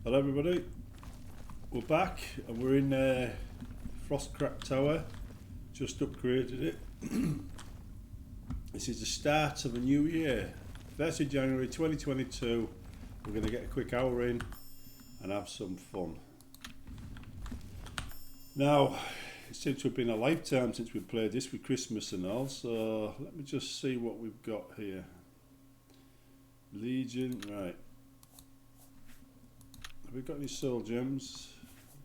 Hello everybody, we're back and we're in Frostcrack Tower, just upgraded it. This is the start of a new year, 1st of January 2022, we're going to get a quick hour in and have some fun. Now, it seems to have been a lifetime since we played this with Christmas and all, so let me just see what we've got here. Legion, right. Have we got any soul gems?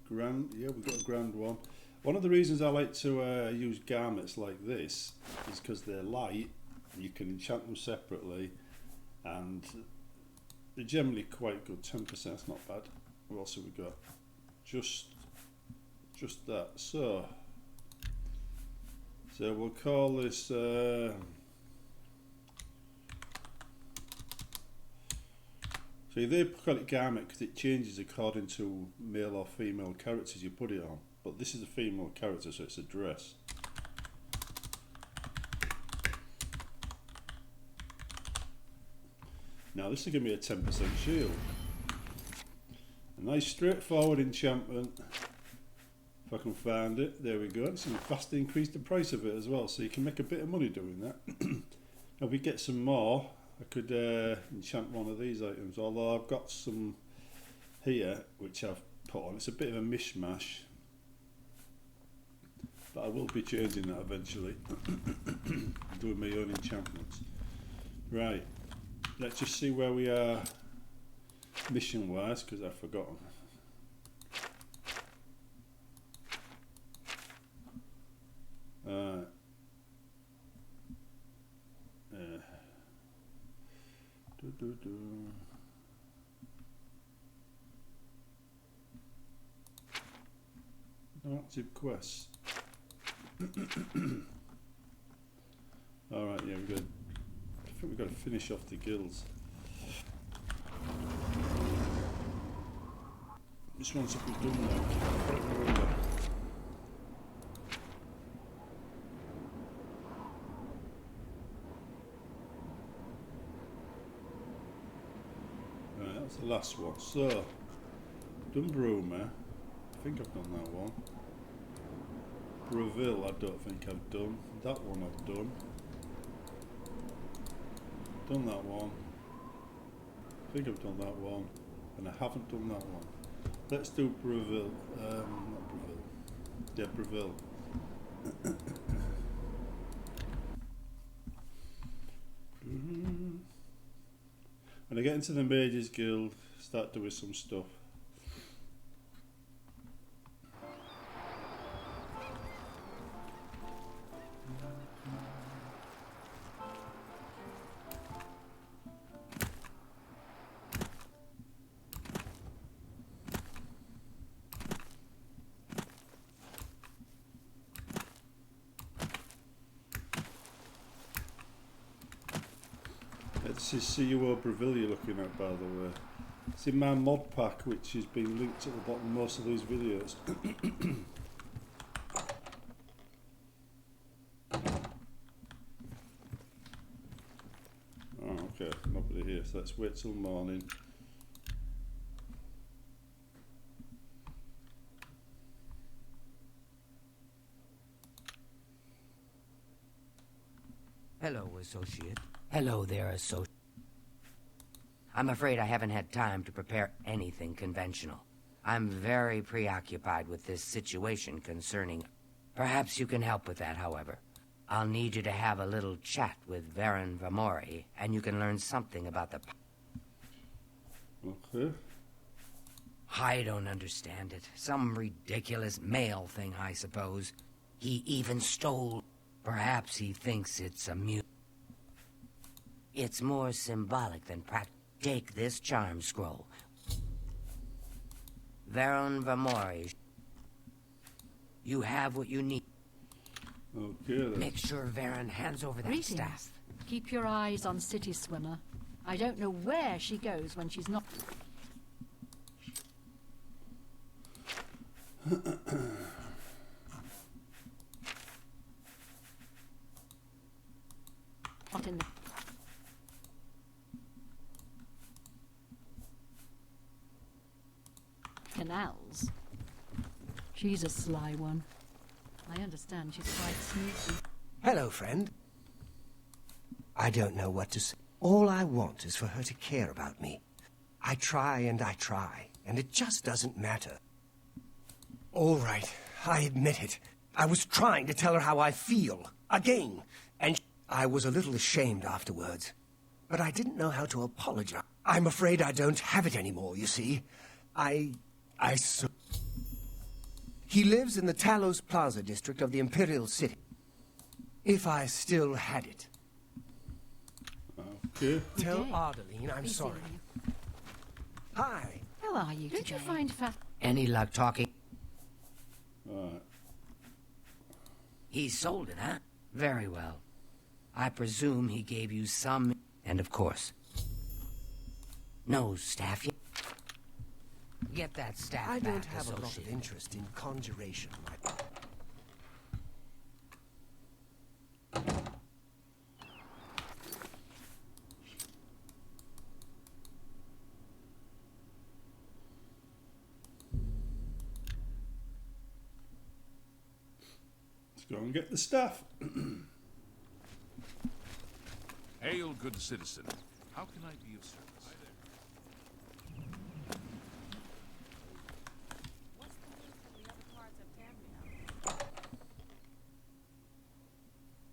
Grand, yeah, we've got a grand one. One of the reasons I like to use garments like this is because they're light and you can enchant them separately and they're generally quite good. 10%, that's not bad. What else have we got? Just that. So we'll call this so they call it garment because it changes according to male or female characters you put it on. But this is a female character, so it's a dress. Now this will give me a 10% shield. A nice straightforward enchantment. If I can find it, there we go. It's vastly increased the price of it as well, so you can make a bit of money doing that. If we get some more, I could enchant one of these items, although I've got some here which I've put on. It's a bit of a mishmash, but I will be changing that eventually. Doing my own enchantments. Right, let's just see where we are mission wise, because I've forgotten. No active quests. Alright, yeah, I think we've got to finish off the guilds. This one's up we've done now. I don't remember. Right, that's the last one. So, done Bruma. I think I've done that one. Breville, I don't think I've done. That one I've done. Done that one. I think I've done that one. And I haven't done that one. Let's do Breville. Not Breville. Yeah, Breville. When I get into the Mages Guild, start doing some stuff. This is CUO Breville you're looking at, by the way. It's in my mod pack, which has been linked at the bottom of most of these videos. Oh, okay, nobody here, so let's wait till morning. Hello, associate. Hello there, associate. I'm afraid I haven't had time to prepare anything conventional. I'm very preoccupied with this situation concerning... Perhaps you can help with that, however. I'll need you to have a little chat with Varen Vamori, and you can learn something about the... Okay. I don't understand it. Some ridiculous male thing, I suppose. He even stole... Perhaps he thinks it's amusing. It's more symbolic than practical. Take this charm scroll. Varen Vamori. You have what you need. Okay then. Make sure Varen hands over that staff. Keep your eyes on City Swimmer. I don't know where she goes when she's not... not in the... canals. She's a sly one. I understand she's quite sneaky. Hello, friend. I don't know what to say. All I want is for her to care about me. I try, and it just doesn't matter. All right, I admit it. I was trying to tell her how I feel, again, and I was a little ashamed afterwards. But I didn't know how to apologize. I'm afraid I don't have it anymore, you see. He lives in the Talos Plaza district of the Imperial City. If I still had it. Okay. Tell day. Ardeline I'm Be sorry. silly. Hi. How are you Don't today? you find Any luck talking? Alright. He sold it, huh? Very well. I presume he gave you some... And of course... No staff yet? Get that staff I back, don't have a lot of associate. interest in conjuration, my... Let's go and get the staff. Hail, good citizen. How can I be of service?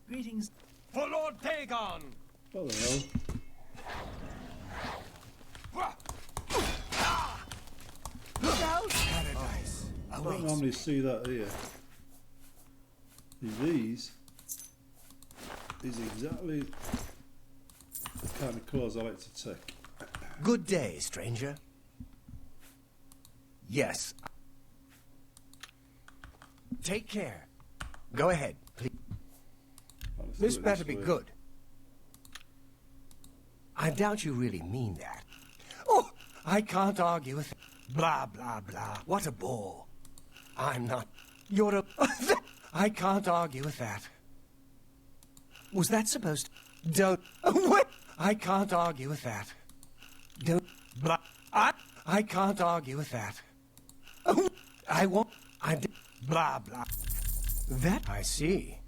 Greetings. For Lord Dagon! What the hell? Look out! Paradise. I don't normally see that here. These is exactly the kind of clothes I like to take. Good day, stranger. Yes. Take care. Go ahead, please. Let's This do it better be way. good. I doubt you really mean that. Oh, I can't argue with... Blah, blah, blah. What a bore. I'm not... You're a... I can't argue with that. Was that supposed to... Don't... What? I can't argue with that. Don't... Blah... I can't argue with that. I won't... Blah, blah. That I see.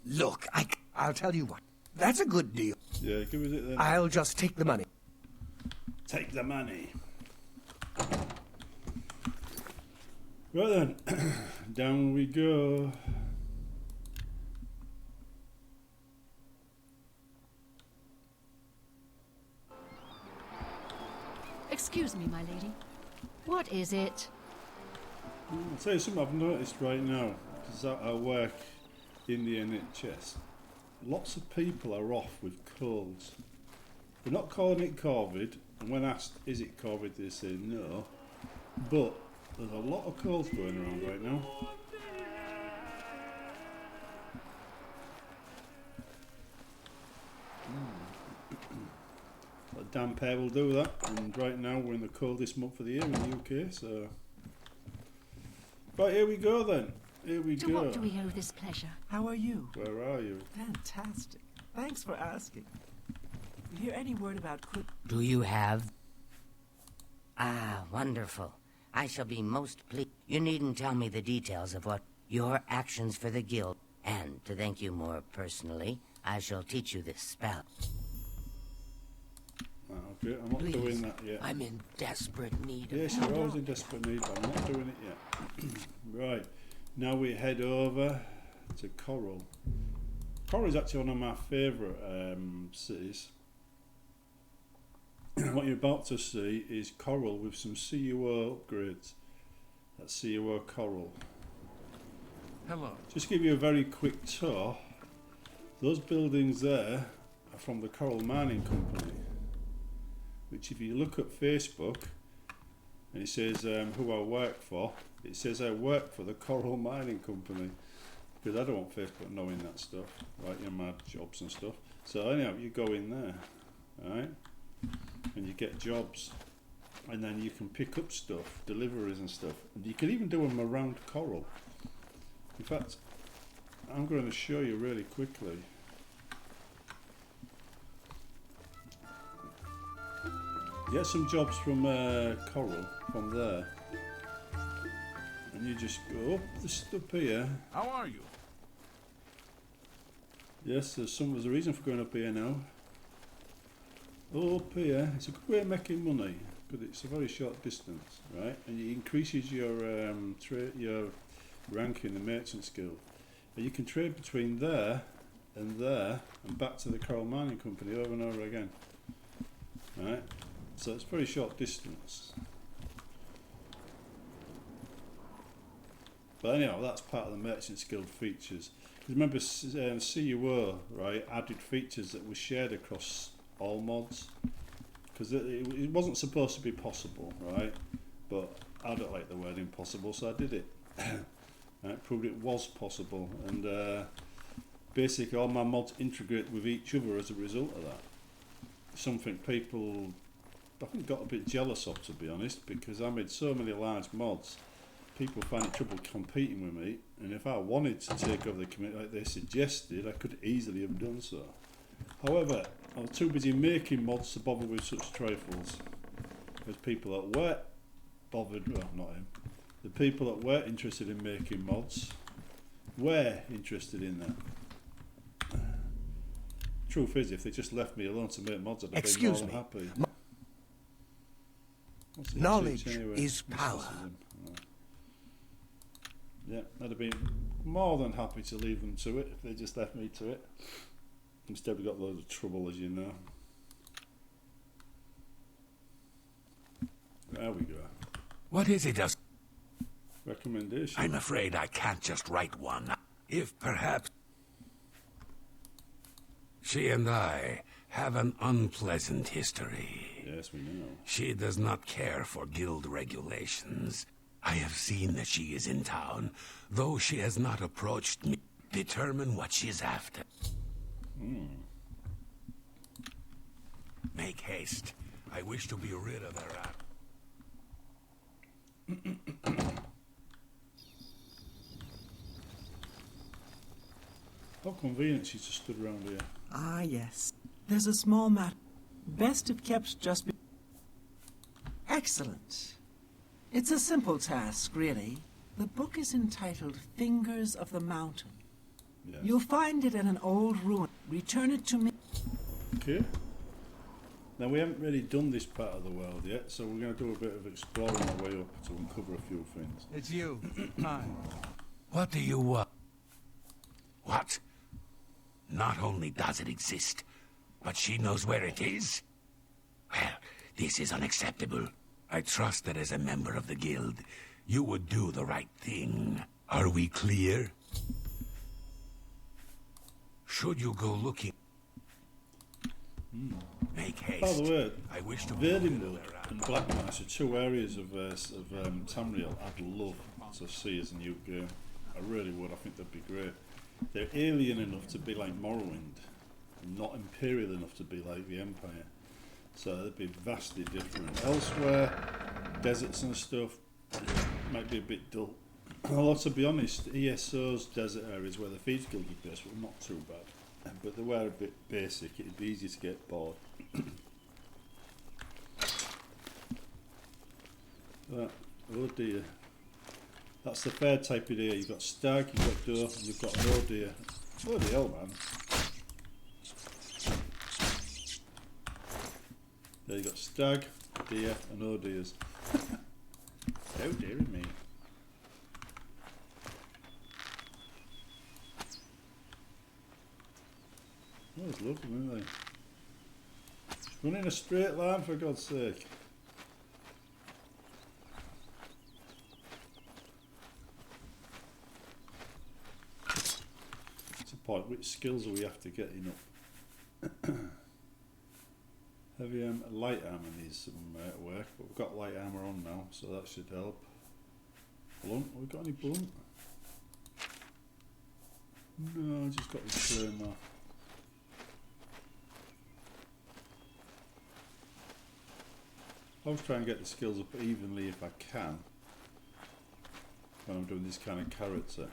Look, I'll tell you what. That's a good deal. Yeah, give us it then. I'll just take the money. Take the money. Right then, down we go. Excuse me, my lady. What is it? I'll tell you something I've noticed right now, because I work in the NHS. Lots of people are off with colds. They're not calling it COVID, and when asked, is it COVID, they say no. But there's a lot of colds going around right now. That damp air will do that, and right now we're in the coldest month of the year in the UK, so... Right, here we go then. Here we To go. what do we owe this pleasure? How are you? Where are you? Fantastic. Thanks for asking. You hear any word about Do you have... Ah, wonderful. I shall be most pleased. You needn't tell me the details of what your actions for the guild. And to thank you more personally, I shall teach you this spell. Ah, okay, I'm not Please, doing that yet. I'm in desperate need of Yes, you're always in desperate need, but I'm not doing it yet. Right, now we head over to Coral. Coral is actually one of my favourite cities. What you're about to see is Coral with some CUO upgrades. That's CUO Coral. Hello. Just give you a very quick tour. Those buildings there are from the Coral Mining Company, which if you look at Facebook and it says who I work for, it says I work for the Coral Mining Company, because I don't want Facebook knowing that stuff, like your mad jobs and stuff. So anyhow, you go in there, alright, and you get jobs, and then you can pick up stuff, deliveries and stuff, and you can even do them around Coral. In fact, I'm going to show you really quickly. Get some jobs from Coral from there, and you just go up here. How are you? Yes, there's a reason for going up here now. Up here, it's a good way of making money, but it's a very short distance, right? And it increases your rank in the Merchants Guild. And you can trade between there and back to the Coral Mining Company over and over again, right? So it's a very short distance. But anyhow, that's part of the Merchants Guild features. Because remember, CUO, right, added features that were shared across all mods. Because it wasn't supposed to be possible, right? But I don't like the word impossible, so I did it. It proved it was possible. And basically all my mods integrate with each other as a result of that. Something people, I think, got a bit jealous of, to be honest, because I made so many large mods. People find it trouble competing with me, and if I wanted to take over the community like they suggested, I could easily have done so. However, I was too busy making mods to bother with such trifles. There's people that were bothered, well, not him. The people that were interested in making mods were interested in that. Truth is, if they just left me alone to make mods, I'd have been more than happy. Knowledge is power. Yeah, I'd have been more than happy to leave them to it if they just left me to it. Instead we got loads of trouble, as you know. There we go. What is it? Recommendation. I'm afraid I can't just write one. If perhaps... She and I have an unpleasant history. Yes, we know. She does not care for guild regulations. I have seen that she is in town, though she has not approached me. Determine what she's after. Make haste. I wish to be rid of her. How convenient she just stood around here. Ah, yes. There's a small matter. Best if kept just be... Excellent. It's a simple task, really. The book is entitled Fingers of the Mountain. Yes. You'll find it in an old ruin. Return it to me. Okay. Now we haven't really done this part of the world yet, so we're going to do a bit of exploring our way up to uncover a few things. It's you. Hi. What do you want? What? Not only does it exist, but she knows where it is? Well, this is unacceptable. I trust that as a member of the guild, you would do the right thing. Are we clear? Should you go looking... Make haste. By the way, I wish to Verdinwood and Black Marsh are two areas of Tamriel I'd love to see as a new game. I really would. I think they'd be great. They're alien enough to be like Morrowind, and not imperial enough to be like the Empire. So they'd be vastly different. Elsewhere, deserts and stuff might be a bit dull. Although to be honest, ESO's desert areas where the Thieves Guild are based were not too bad. But they were a bit basic, it'd be easy to get bored. Oh dear. That's the third type of deer. You've got stag, you've got doe, and you've got roe deer. Bloody hell, man. There you've got stag, deer, and oh deers. How dare me. Oh, it's lovely, isn't they? Run in a straight line, for God's sake. It's a point, which skills are we after getting up? Heavy light armour needs some work, but we've got light armour on now, so that should help. Blunt, have we got any blunt? No, I just got this claymore. I always try and get the skills up evenly if I can when I'm doing this kind of character.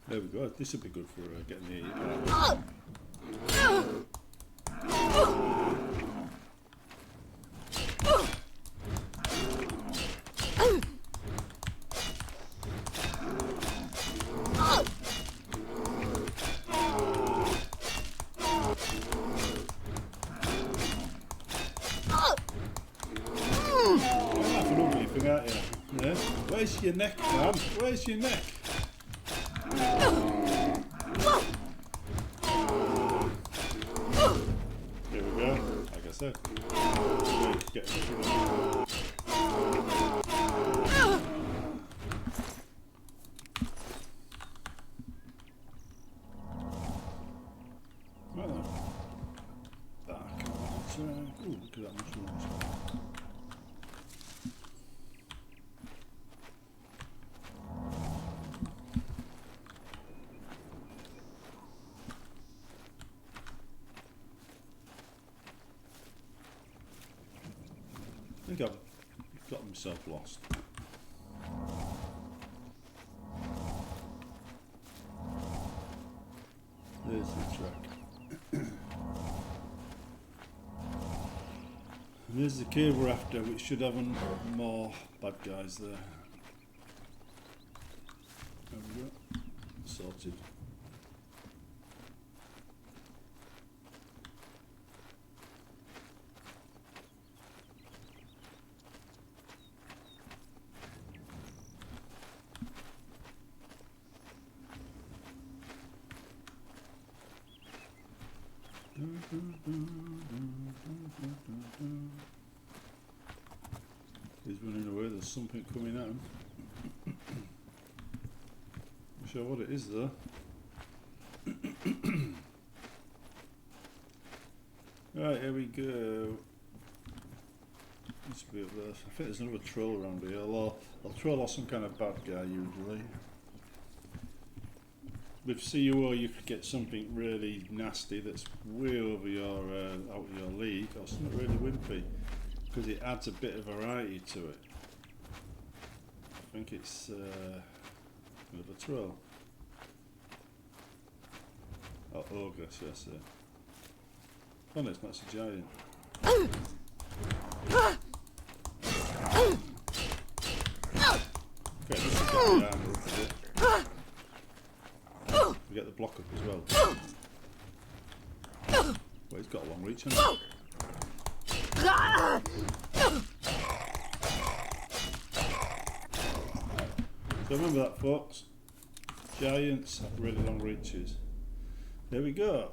There we go. This would be good for getting the. Yeah. Where's your neck, man? Where's your neck? Here we go. Like I said. Get well then. Dark. Ooh, look at that mushrooms. I think I've got myself lost. There's the track. And there's the cave we're after, which should have more bad guys there. There we go. Sorted. He's running away, there's something coming at him. Not sure what it is though. Right, here we go. This will be up there. I think there's another troll around here, although a troll or some kind of bad guy usually. With CUO you could get something really nasty that's way over your out of your league, or something really wimpy, because it adds a bit of variety to it. I think it's another troll. Oh, ogre, yes, sir. Oh no, it's not, it's a giant. Okay, this is the armor up a bit. We get the block up as well. Well, he's got a long reach, hasn't he? So remember that, folks. Giants have really long reaches. There we go.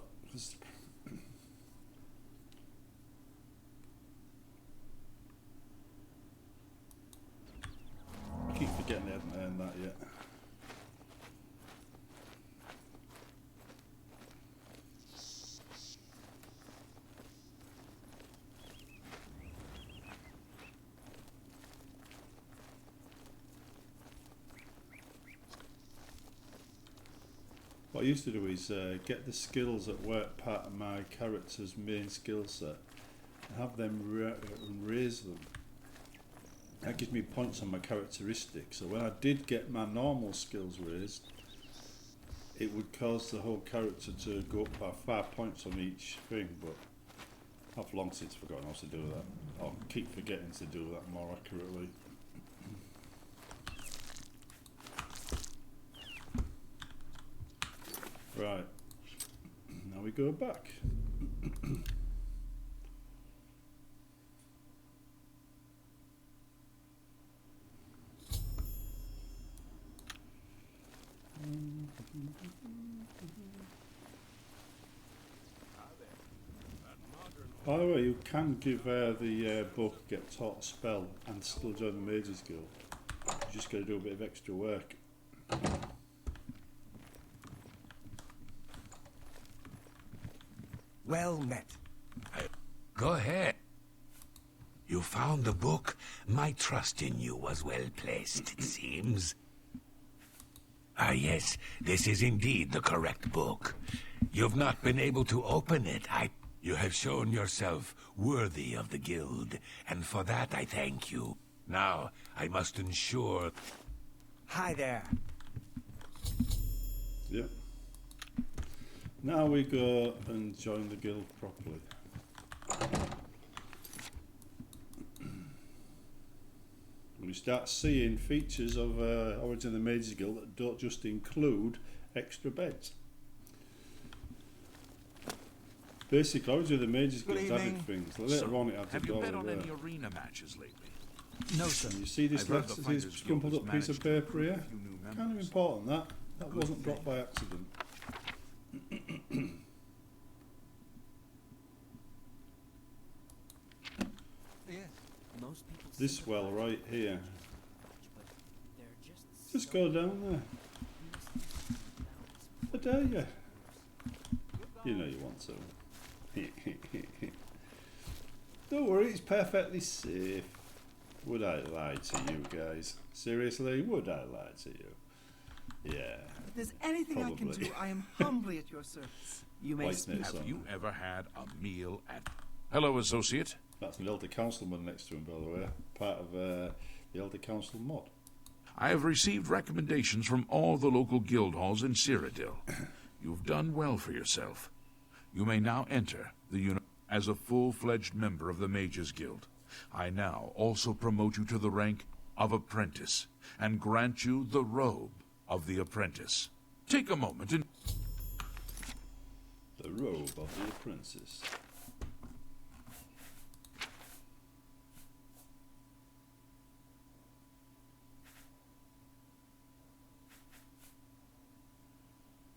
I keep forgetting they haven't earned that yet. What I used to do is get the skills that weren't part of my character's main skill set and have them raise them. That gives me points on my characteristics, so when I did get my normal skills raised, it would cause the whole character to go up by 5 points on each thing, but I've long since forgotten how to do that. I'll keep forgetting to do that more accurately. Right, now we go back. By the way, you can give the book, get taught a spell and still join the Mage's Guild. You just got to do a bit of extra work. Well met. Go ahead. You found the book. My trust in you was well placed, it seems. Ah, yes, this is indeed the correct book. You've not been able to open it. You have shown yourself worthy of the guild, and for that I thank you. Now, I must ensure... Hi there. Yep. Now we go and join the guild properly. We start seeing features of Origin of the Mages Guild that don't just include extra beds. Basically, Origin of the Mages Guild added things. Later on, it had to Have go you bet on there. any arena matches lately? No, sir. You see this I've heard last the this Fighters crumpled Guild up has piece of managed to paper recruit here? a few new Kind of members. important that. That Good wasn't thing. dropped by accident. This well right here. Just go down there. I dare you. You know you want to. Don't worry, it's perfectly safe. Would I lie to you guys? Seriously, would I lie to you? Yeah. If there's anything I can Probably. do, I am humbly at your service. You may White speak. nose. Have you ever had a meal at... Hello, associate. That's an elder councilman next to him, by the way. Part of the elder council mod. I have received recommendations from all the local guild halls in Cyrodiil. You've done well for yourself. You may now enter the as a full-fledged member of the Mages Guild. I now also promote you to the rank of apprentice and grant you the robe of the apprentice. Take a moment and... The robe of the apprentice.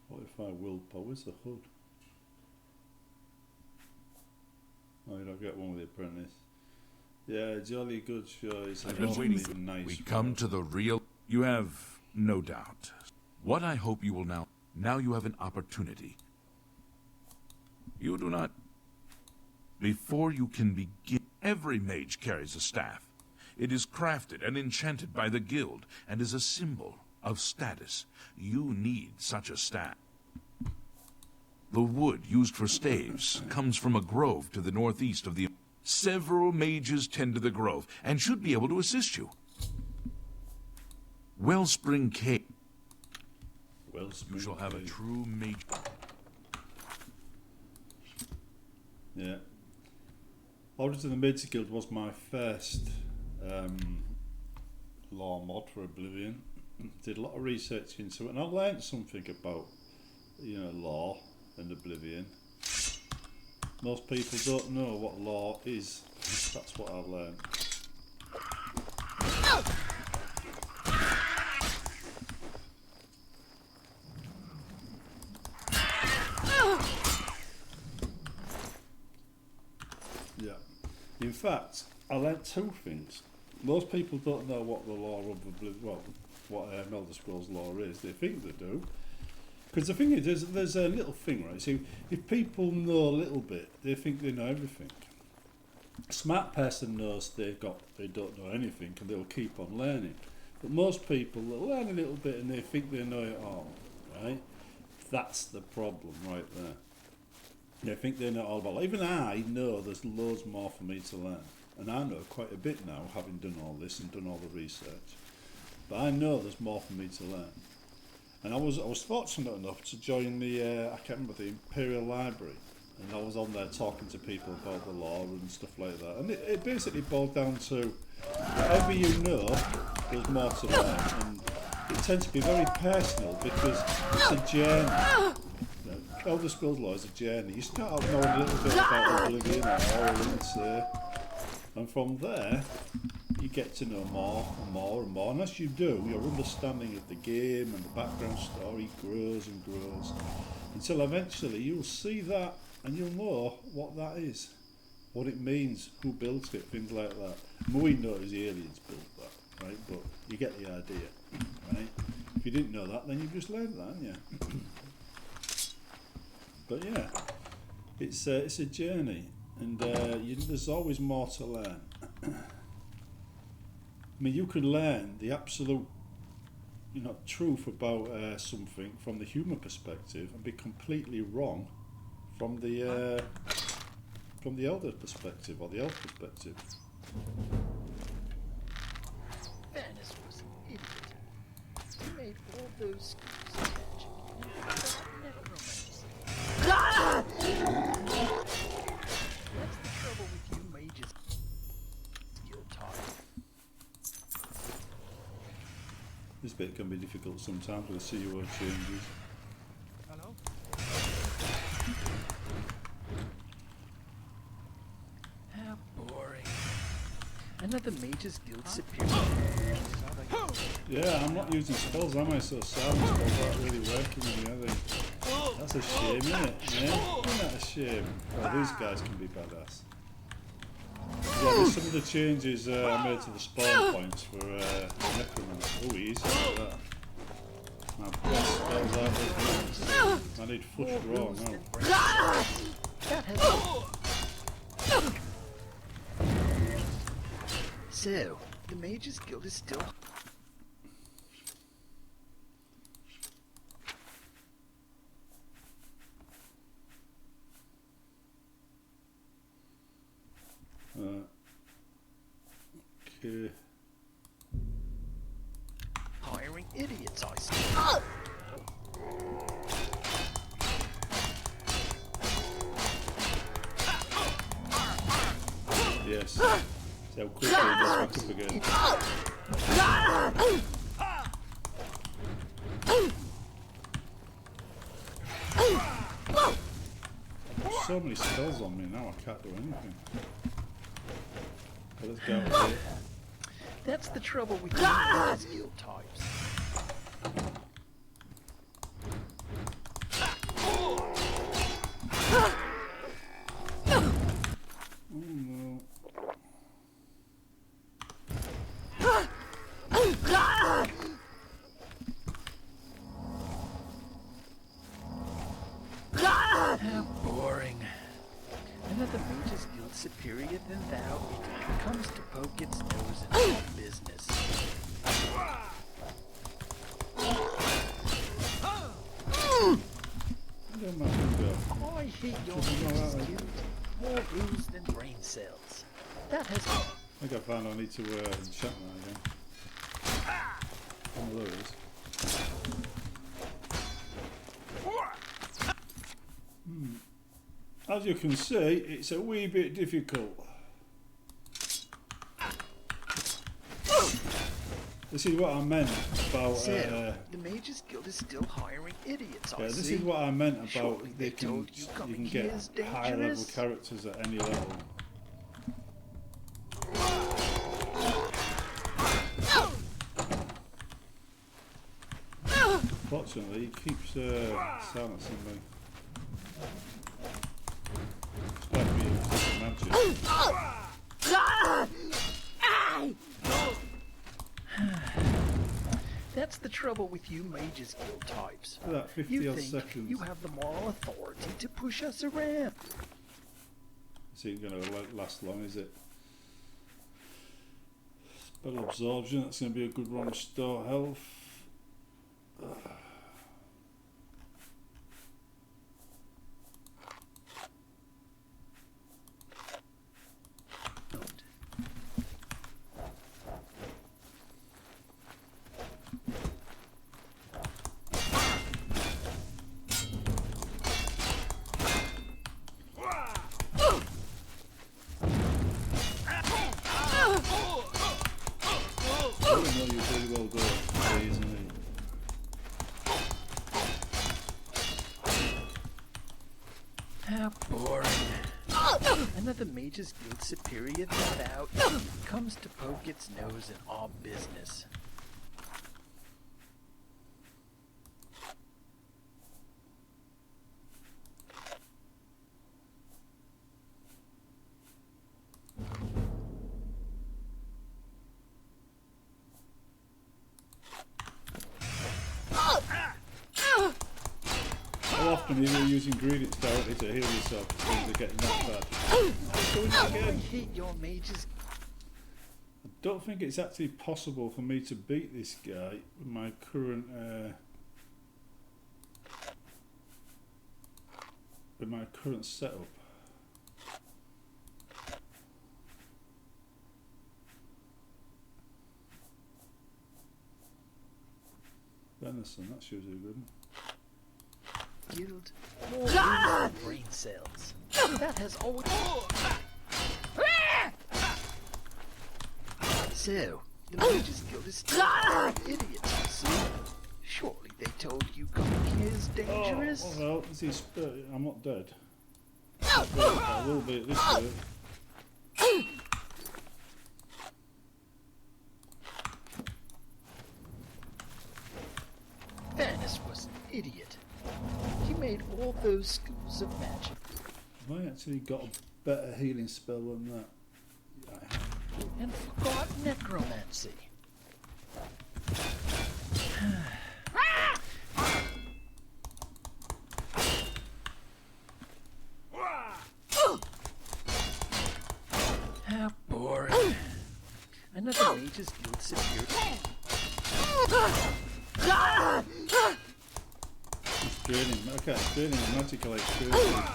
What if I willpower? Where's the hood? Oh, you don't get one with the apprentice. Yeah, jolly good choice. I've been waiting for... Nice. We come to the real... You have no doubt. What I hope you will now... Now you have an opportunity. You do not... Before you can begin... Every mage carries a staff. It is crafted and enchanted by the guild and is a symbol of status. You need such a staff. The wood used for staves comes from a grove to the northeast of the... Several mages tend to the grove and should be able to assist you. Wellspring Cave. You shall have a true mage... Yeah. Origin of the Mages Guild was my first lore mod for Oblivion. Did a lot of research into it and I learned something about, you know, lore and Oblivion. Most people don't know what lore is. That's what I learned. Yeah. In fact, I learnt two things. Most people don't know what the lore of Oblivion, well, what Elder Scrolls lore is. They think they do. Because the thing is, there's a little thing, right? So if people know a little bit, they think they know everything. A smart person knows they don't know anything and they'll keep on learning. But most people will learn a little bit and they think they know it all, right? That's the problem right there. They think they know all about it. Even I know there's loads more for me to learn. And I know quite a bit now, having done all this and done all the research. But I know there's more for me to learn. And I was fortunate enough to join the, I can't remember, the Imperial Library. And I was on there talking to people about the lore and stuff like that. And it basically boiled down to, whatever you know, there's more to learn. And it tends to be very personal because it's a journey. You know, Elder Scrolls lore is a journey. You start out knowing a little bit about Oblivion or Origin, and from there, you get to know more and more and more. And as you do, your understanding of the game and the background story grows and grows until eventually you'll see that and you'll know what that is, what it means, who built it, things like that. And we know is the aliens built that, right? But you get the idea, right? If you didn't know that, then you've just learned that, haven't you? But yeah, it's a journey, and there's always more to learn. I mean, you can learn the absolute, truth about something from the human perspective and be completely wrong from the elder perspective or the elf perspective. Venice was an idiot. He made all those schools attach. can be difficult sometimes with the CEO changes. Hello? How boring. Another Mage's Guild superior. Yeah, I'm not using spells, am I? So silent spells aren't really working on me, are they? That's a shame, isn't it? Yeah? Isn't that a shame? Well, these guys can be badass. Yeah, there's some of the changes I made to the spawn points for Necromancer. Oh, easy like that. My best spells out of I need Flush Raw now. That has. So, the Mage's Guild is still. Okay. Hiring idiots, I see. Yes. See how quickly it gets back up again. So many spells on me now, I can't do anything. Okay, let's go with it. That's the trouble with you Mage's Guild types. Oh no. How boring. Another Mage's Guild superior than thou comes to poke its nose in all business. Where did my thing go? I hate your Mage's Guild. More rules than brain cells. That has. I think I found I need to enchant that again. Oh, there it is. As you can see, it's a wee bit difficult. This is what I meant about. So, the Mage's Guild is still hiring idiots, I Yeah, this see. is what I meant about Surely they you can told you coming get here is high level dangerous. characters at any level. Fortunately, he keeps silencing me. Despite me using magic. That's the trouble with you Mage's Guild types. Look at that, 50 You odd think seconds. you have the moral authority to push us around. This ain't going to last long, is it? Spell absorption, that's going to be a good one. Restore health. I don't know you pretty well go very easily. How boring. Another Mage's Guild superior than thou comes to poke its nose in our business. How often are you using ingredients directly to heal yourself as soon as they're getting that bad? Doing it I again. hate your Mage's. I don't think it's actually possible for me to beat this guy with my current setup. Venison, that's usually a good one. Guild. More rules than brain cells. That has always. So, The Mages Guild is still idiots, you see. Surely they told you cooking is dangerous. Oh, well, is he I'm not dead. I will be at this rate. Thanos was an idiot. He made all those schools of magic. Have I actually got a better healing spell than that? Yeah. And forgot necromancy. How boring. Another Mages Guild superior. It's draining. Okay, it's draining the magical experience.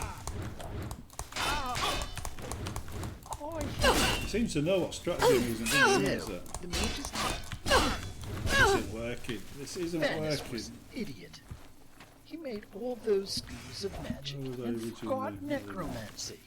He seems to know what strategy I'm using, doesn't he? Is it? The Mages This isn't working. This isn't Thanos working. was an idiot. He made all those schools of magic Where was I and originally? forgot necromancy.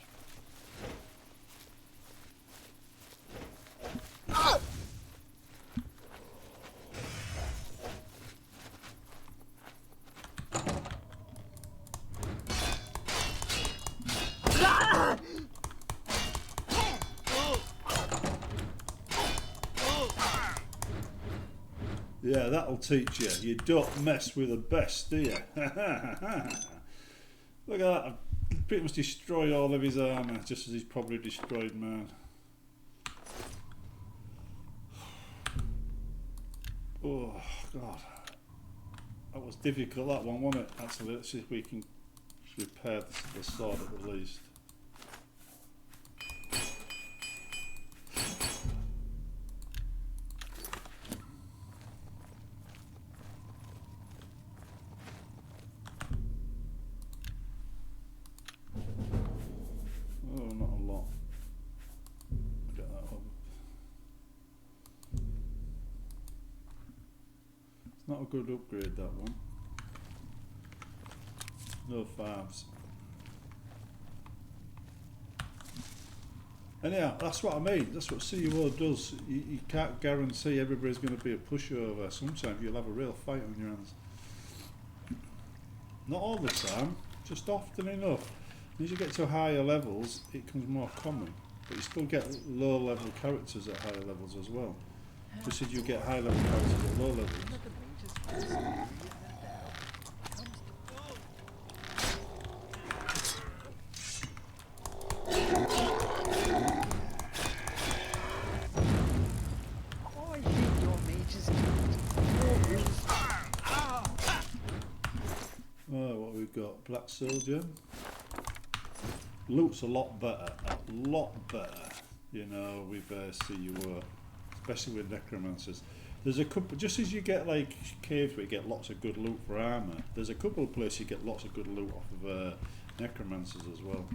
Yeah, that'll teach you. You don't mess with the best, do you? Look at that. I've pretty much destroyed all of his armour, just as he's probably destroyed mine. Oh, God. That was difficult, that one, wasn't it? Actually, let's see if we can repair the sword at the least. Oh, not a lot. Get that up. It's not a good upgrade, that one. No fabs. Anyhow, that's what I mean. That's what CUO does. You can't guarantee everybody's going to be a pushover. Sometimes you'll have a real fight on your hands. Not all the time, just often enough. As you get to higher levels, it becomes more common. But you still get low level characters at higher levels as well. Just as you get high level characters at low levels. Oh, I hate your Mages Guild. Oh, what we've got? Black Soldier. Loot's a lot better, you know, with CUO, especially with necromancers. There's a couple, just as you get like caves where you get lots of good loot for armour, there's a couple of places you get lots of good loot off of necromancers as well.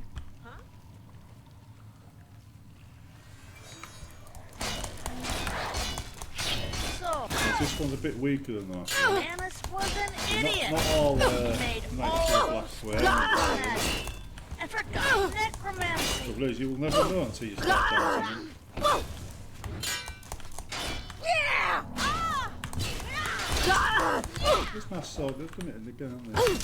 So, This one's a bit weaker than that. Thanos was an idiot. Not all Made knights all are black square. magic and forgot necromancy. Trouble is, you will never know until you start dancing. Yeah! This my sword, they've done it again, haven't they?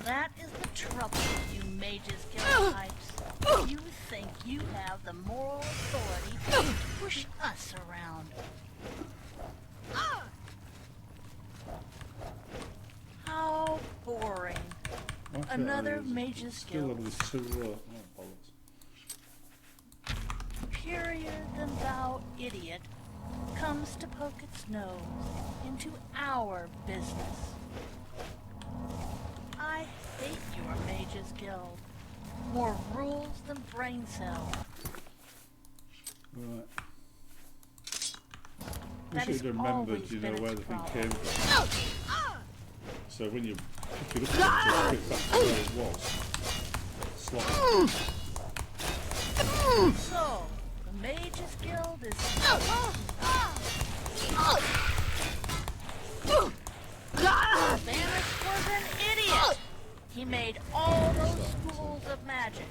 That is the trouble, you Mages Guild types. You think you have the moral authority to push us around. How boring. Okay, Another it's Mages still Guild. on this too low. Oh, bollocks. Superior than thou idiot comes to poke its nose into our business. I hate your Mages Guild. More rules than brain cells. Right. We That should has have remembered, always you know, been where its the thing problem. came from. So when you pick it up, you pick back to where it was. Slot. So, the Mages Guild is... Thanos was an idiot! He made all those schools of magic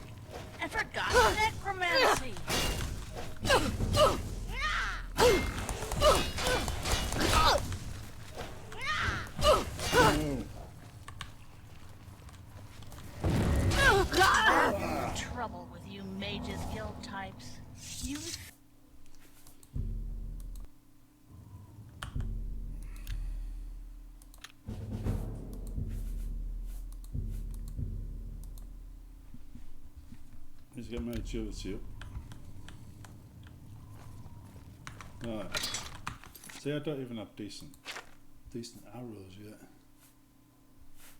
Let's get my agility up. Right. See, I don't even have decent arrows yet.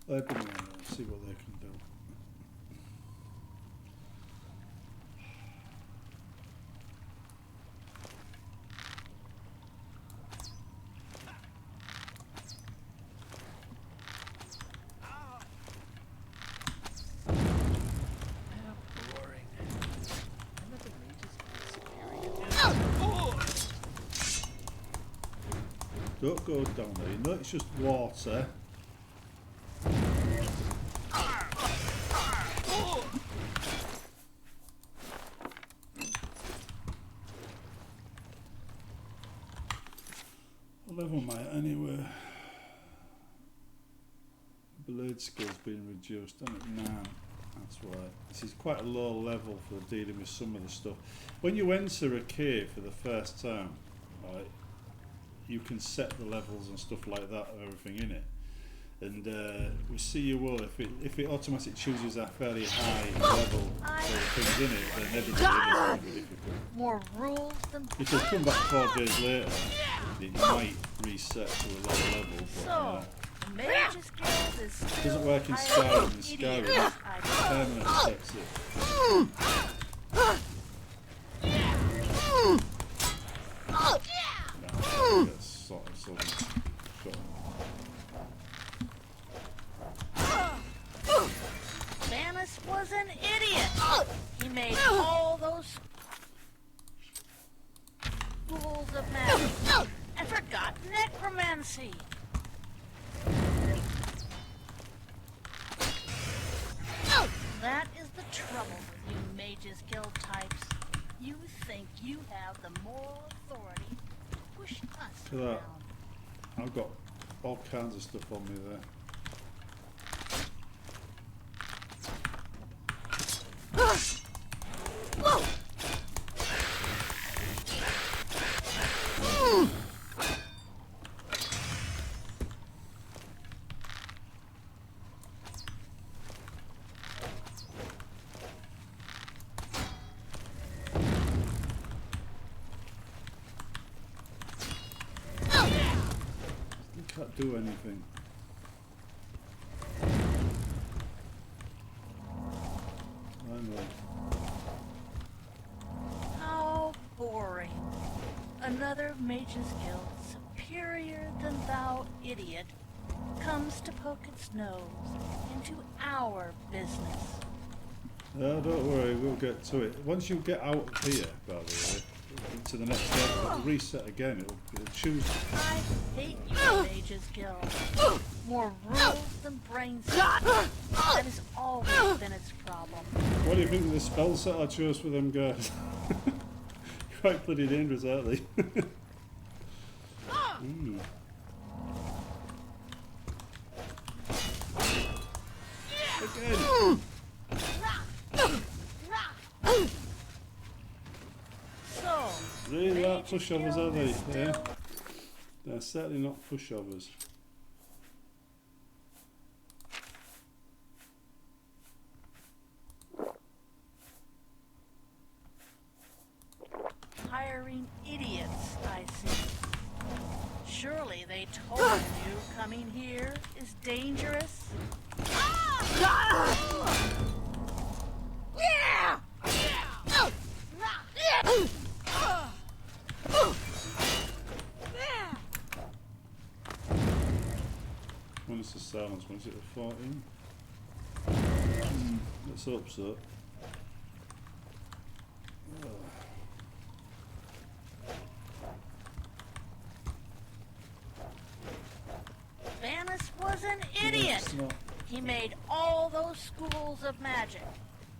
Open the arrows, see what they can do. Don't go down there, you know it's just water. What level am I at anyway? Blade skill's been reduced, I'm at 9. That's why. This is quite a low level for dealing with some of the stuff. When you enter a cave for the first time, right, you can set the levels and stuff like that of everything in it, and with CUO, if it automatically chooses a fairly high level for things in it, then everything in it is going to be difficult. More rules than If you come back 4 days later, it might reset to a lower level, but so. Mage's Guild is it still doesn't work in Skyrim. In Skyrim, permanent takes it. That's sort of Vanis was an idiot. He made all those schools of magic and forgot necromancy. That is the trouble with you Mages Guild types. You think you have the moral authority to push us Look at around. that. I've got all kinds of stuff on me there. Can't do anything. I know. How boring. Another Mages Guild superior than thou idiot comes to poke its nose into our business. No, don't worry, we'll get to it. Once you get out of here, by the way, into the next level, it'll reset again. It'll choose. I hate you, Mages Guild. More rules than brain cells. That has always been its problem. What do you think of the spell set I chose for them guys? Quite bloody dangerous, aren't they? Ooh. Again. So, Really not Mages pushovers, Guild are they? is Yeah. still They're certainly not pushovers. hiring idiots, I see. Surely they told you coming here is dangerous? When is the silence? When is it the 14? Let's hope so. Vanis was an No, idiot. it's not. He made all those schools of magic.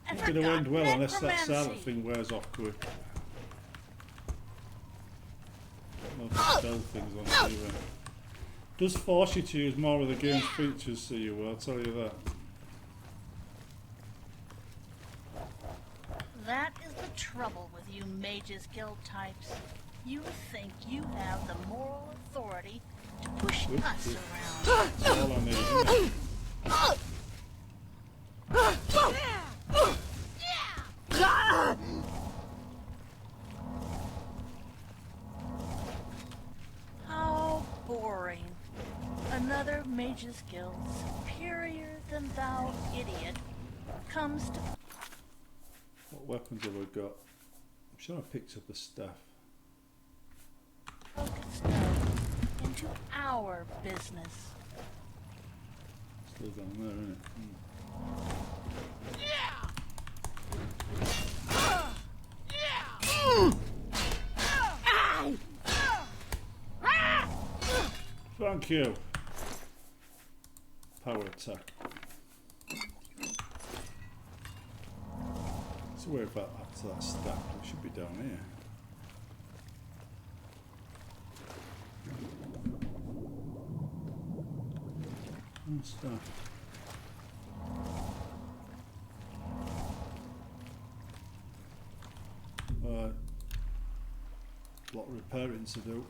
And It's going to forgot end well unless that silent necromancy. thing wears off quick. No spell things on it either. Does force you to use more of the game's features, so you will, I'll tell you that. That is the trouble with you Mages Guild types. You think you have the moral authority to push us around. That's all I need, isn't it? other Mages Guild superior than thou, idiot, comes to What weapons have I got? I'm sure I picked up the staff. focus into our business. Still down there, isn't it? Thank you. Power attack. So where about up to that staff? It should be down here. Staff. Right. A lot of repairing to do.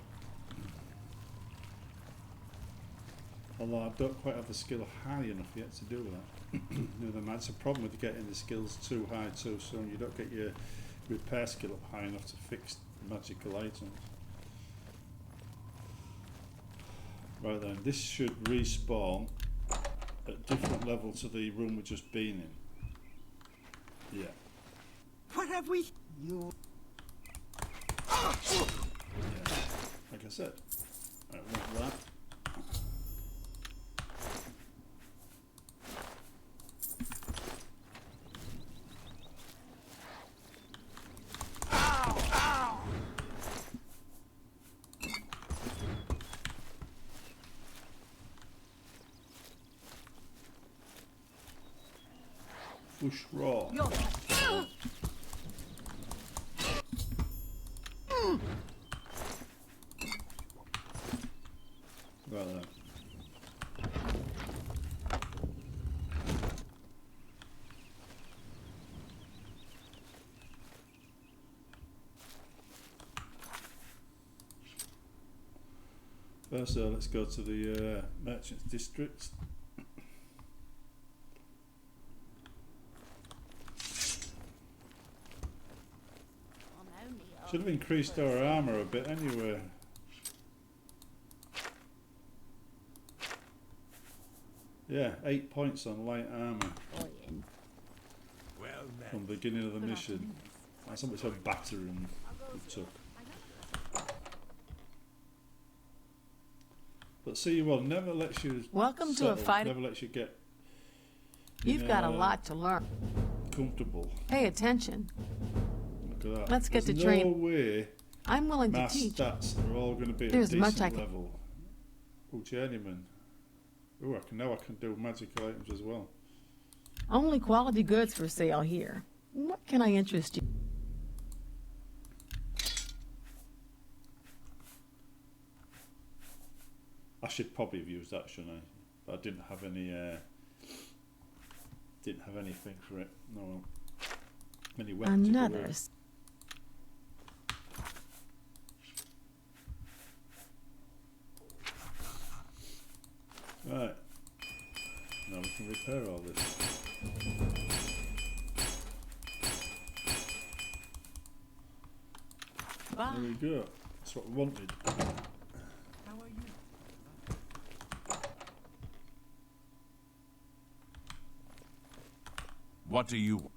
Although I don't quite have the skill high enough yet to do that. That's a problem with getting the skills too high too soon. You don't get your repair skill up high enough to fix magical items. Right then, this should respawn at different level to the room we've just been in. Yeah. What have we? You. Yeah. Like I said. Right, look at that. Push raw. Right then. First, let's go to the merchants district. Should have increased our armour a bit anyway. Yeah, 8 points on light armour from the beginning of the mission. That's how much of battering we took. But see, well, never lets you. Welcome settle, to a fight. Never lets you get. You've got a lot to learn. Comfortable. Pay attention. Look at that. Let's get There's to train. No way. I'm willing to Mass teach. stats are all going to be at a There's decent much I can- level. Oh, journeyman. Oh, now I can do magical items as well. Only quality goods for sale here. What can I interest you? I should probably have used that, shouldn't I? But I didn't have any. Didn't have anything for it. No. Many weapons. to go Another. with. Right. Now we can repair all this. Bye. There we go. That's what we wanted. How are you? What do you...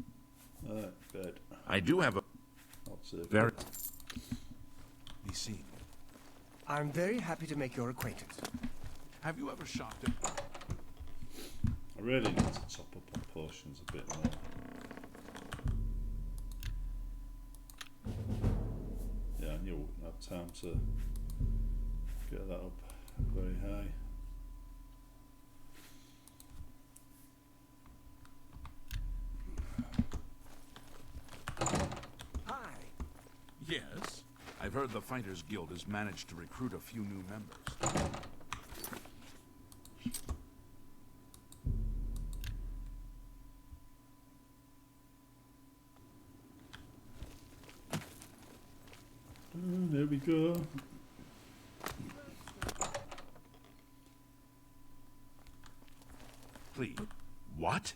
Bed. I do have a... That's it. Very... Be seen. I'm very happy to make your acquaintance. Have you ever shopped at... I really need to top up on potions a bit more. Yeah, I knew I wouldn't have time to get that up very high. Hi. Yes. I've heard the Fighters Guild has managed to recruit a few new members. There we go. Please. What?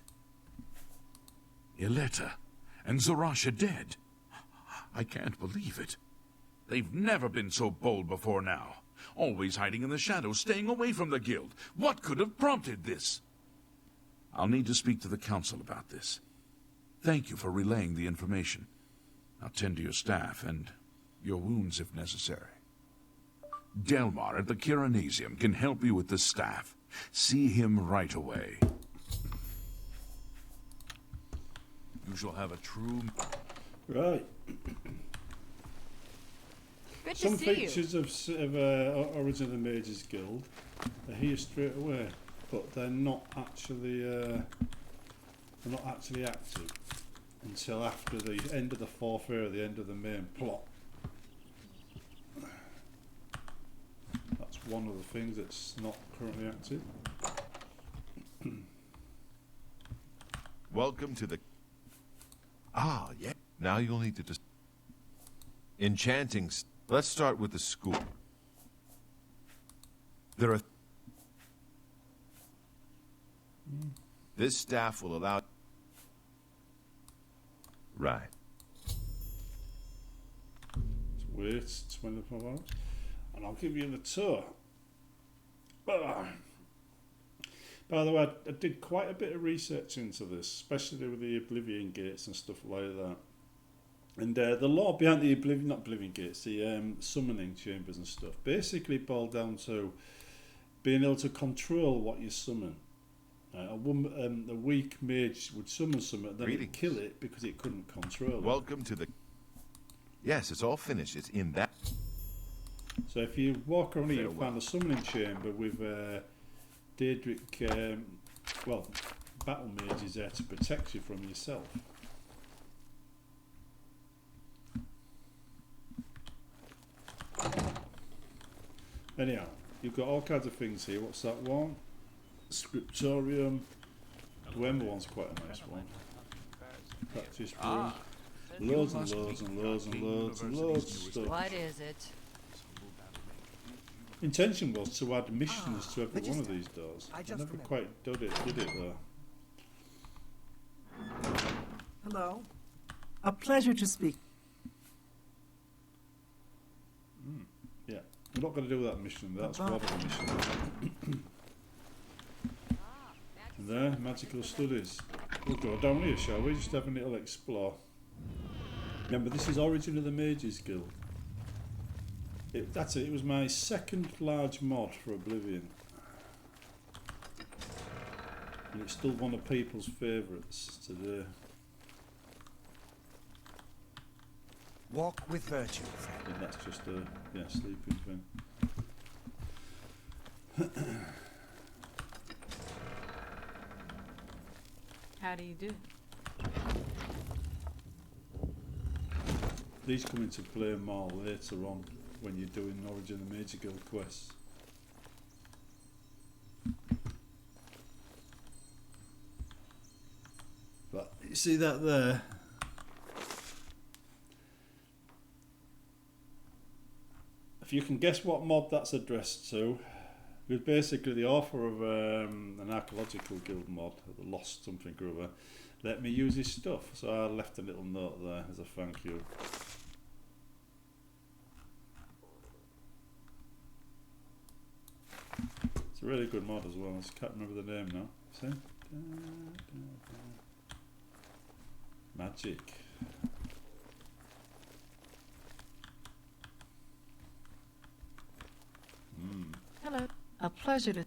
Ileta and Zorasha dead. I can't believe it. They've never been so bold before now. always hiding in the shadows, staying away from the guild. What could have prompted this? I'll need to speak to the council about this. Thank you for relaying the information. Now tend to your staff and your wounds if necessary. Delmar at the Kiranasium can help you with the staff. See him right away. You shall have a true... Right. Good to Some see you. features of Origin of the Mages Guild are here straight away, but they're not actually active until after the end of the fourth area, the end of the main plot. That's one of the things that's not currently active. Welcome to the... Ah, yeah. Now you'll need to just... Enchanting... Let's start with the school. There are... This staff will allow... Right. Wait 24 hours and I'll give you the tour. By the way, I did quite a bit of research into this, especially with the Oblivion gates and stuff like that. And the lore behind the not Oblivion gates, the summoning chambers and stuff, basically boiled down to being able to control what you summon. A weak mage would summon something, then it'd kill it because it couldn't control it. Welcome to the... Yes, it's all finished. It's in that... So if you walk around here, you'll find a summoning chamber with Daedric, battle mages there to protect you from yourself. Anyhow, you've got all kinds of things here. What's that one? Scriptorium. The Wember one's quite a nice one. Practice room. Loads and loads and loads and loads and loads of stuff. What is it? Intention was to add missions to every one of these doors. I never quite did it though. Hello. A pleasure to speak. Yeah, we're not going to do that mission. That's one of the missions. And there, magical studies. We'll go down here, shall we? Just have a little explore. Remember, this is Origin of the Mages Guild. That's it. It was my second large mod for Oblivion, and it's still one of people's favourites today. Walk with virtue, friend. And that's just a sleeping thing. How do you do? These come into play more later on when you're doing Origin of the Mages Guild quests. But you see that there? If you can guess what mod that's addressed to, it was basically the author of an archaeological guild mod, the Lost something or other, let me use his stuff. So I left a little note there as a thank you. It's a really good mod as well. I just can't remember the name now. See? Magic. Hello. A pleasure to...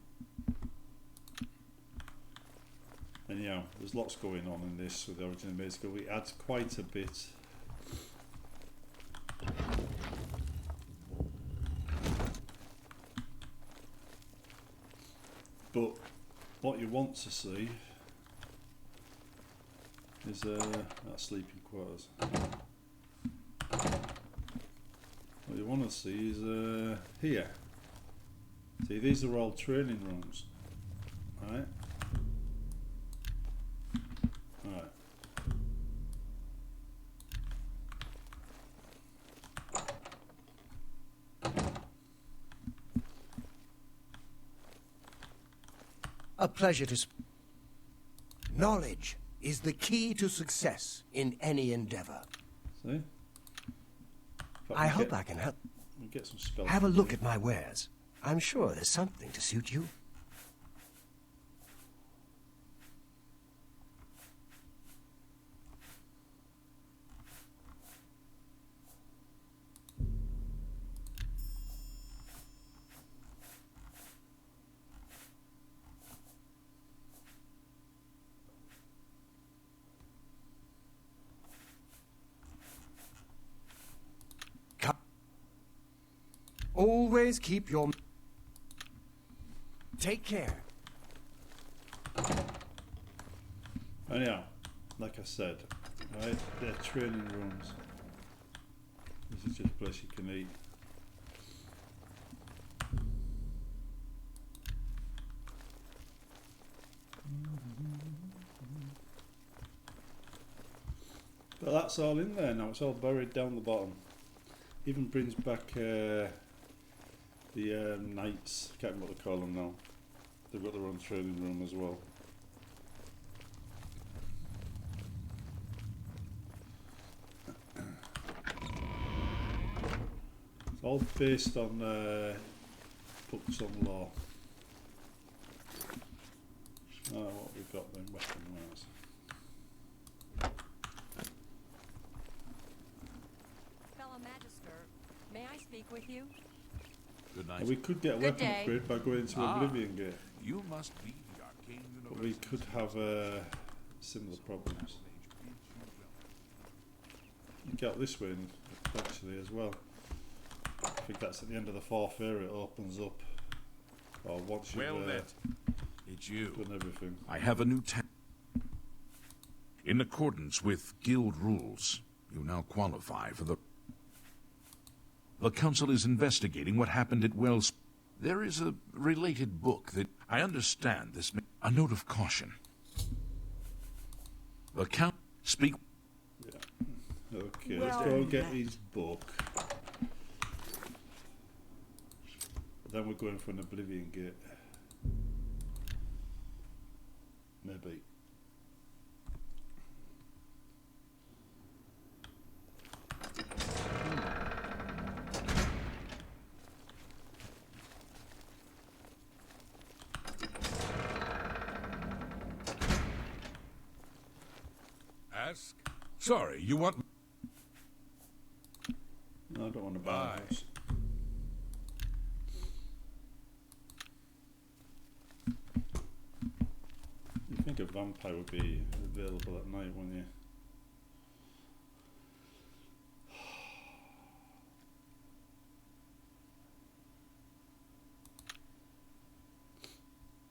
Anyhow, there's lots going on in this with the Origin of the Mages Guild. We add quite a bit. But what you want to see is that sleeping quarters. What you want to see is here. See, these are all training rooms, right? Right. A pleasure to Knowledge is the key to success in any endeavor. See? I hope I can help. get some spells. Have a look at my wares. I'm sure there's something to suit you. Always keep your... Take care. Anyhow, like I said, right, they're training rooms. This is just a place you can eat. But that's all in there now, it's all buried down the bottom. Even brings back the knights, I can't remember what they call them now. They've got their own training room as well. It's all based on books on law. What we've got then, weapon wise. Fellow Magister, may I speak with you? Good night. We could get a weapon upgrade by going to Oblivion Gate. You must be the Arcane University. But we could have similar problems. You get this way actually as well. I think that's at the end of the fourth area it opens up. Or once you've it's you. done everything. I have a new in accordance with guild rules, you now qualify for the... The council is investigating what happened at Wells. There is a related book that... I understand this... A note of caution. The count... Speak... Yeah. Okay, let's go and get his book. Then we're going for an Oblivion Gate. Maybe. Ask? Sorry, you want... No, I don't want to buy this. You think a vampire would be available at night, wouldn't you?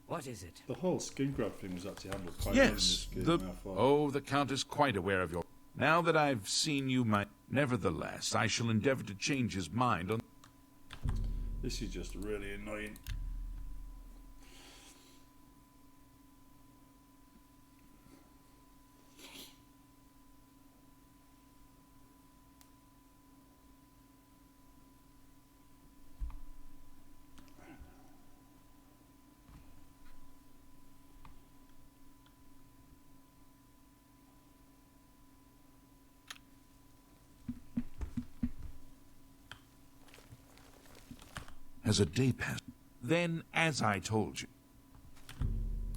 What is it? The whole skin grab thing was actually handled quite well in this Yes, game, the... I thought. Oh, the Count is quite aware of your... Now that I've seen you, Nevertheless, I shall endeavor to change his mind on... This is just really annoying. As a day passed, then, as I told you...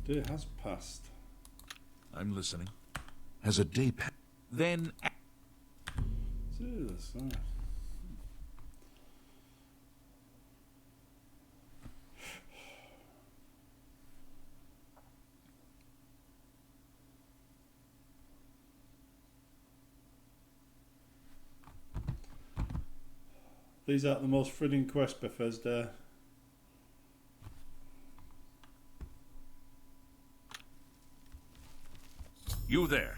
Day has passed. I'm listening. As a day passed, then... Jesus, These are the most thrilling quest, Bethesda. You there.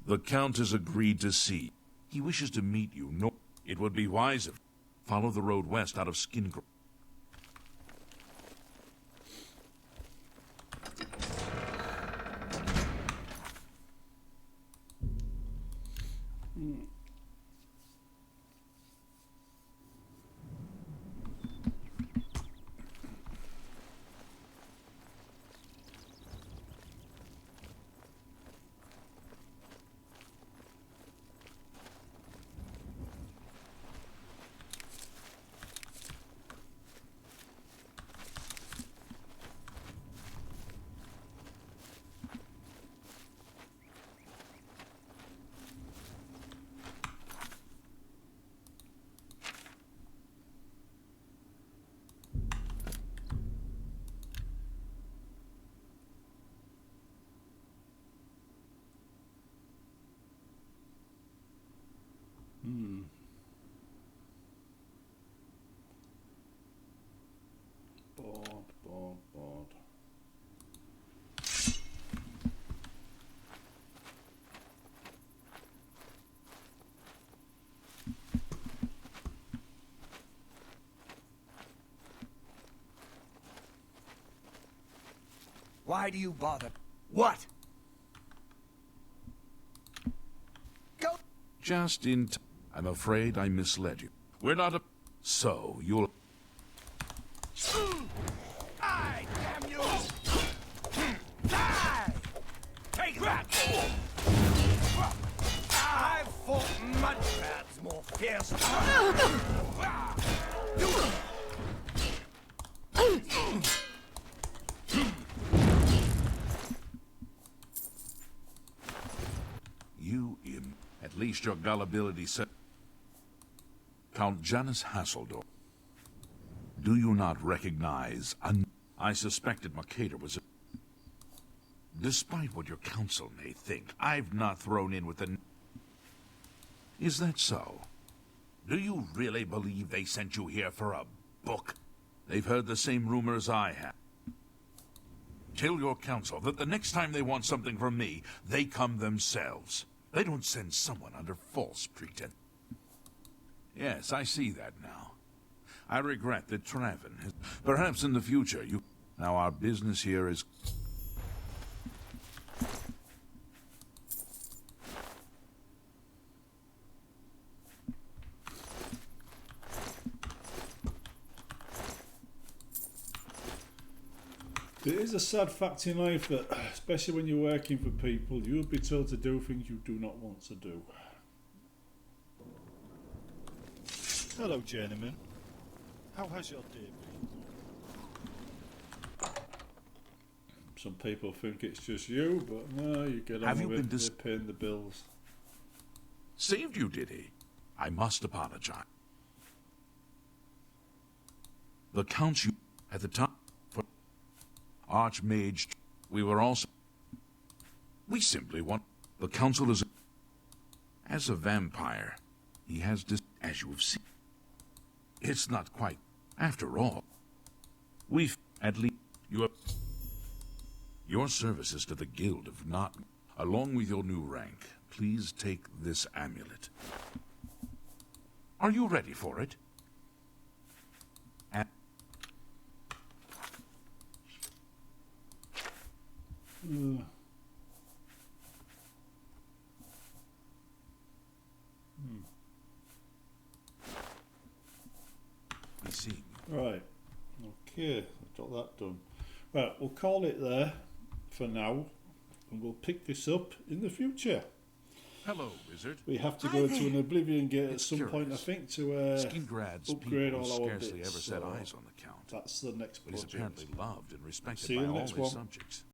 The Count has agreed to see. He wishes to meet you. No, it would be wise if... Follow the road west out of Skin Grove. Why do you bother? What? Go. Just in time. I'm afraid I misled you. We're not a... So, you'll... Die, damn you! Die! Take that! I've fought mudcrabs more fiercely. At least your gullibility said... Count Janus Hasseldorf. Do you not recognize... I suspected Mercator was... Despite what your council may think, I've not thrown in with the... Is that so? Do you really believe they sent you here for a book? They've heard the same rumors I have. Tell your council that the next time they want something from me, they come themselves. They don't send someone under false pretense. Yes, I see that now. I regret that Traven has... Perhaps in the future you... Now our business here is... It is a sad fact in life that, especially when you're working for people, you'll be told to do things you do not want to do. Hello, journeyman. How has your day been? Some people think it's just you, but no, you get on with it, they're paying the bills. Saved you, did he? I must apologize. The Count you... At the time... Archmage, we were also... We simply want... The Council is... As a vampire, he has this... As you have seen... It's not quite... After all... We've... At least... You have... Your services to the Guild have not... Along with your new rank, please take this amulet. Are you ready for it? I see. Right. Okay, I've got that done. Right, we'll call it there for now, and we'll pick this up in the future. Hello, wizard. We have to go to an Oblivion gate at some point, I think, to upgrade all our scarcely bits. ever set eyes on the Count. That's the next But he's project. apparently loved and respected See you by in the all next his one. subjects.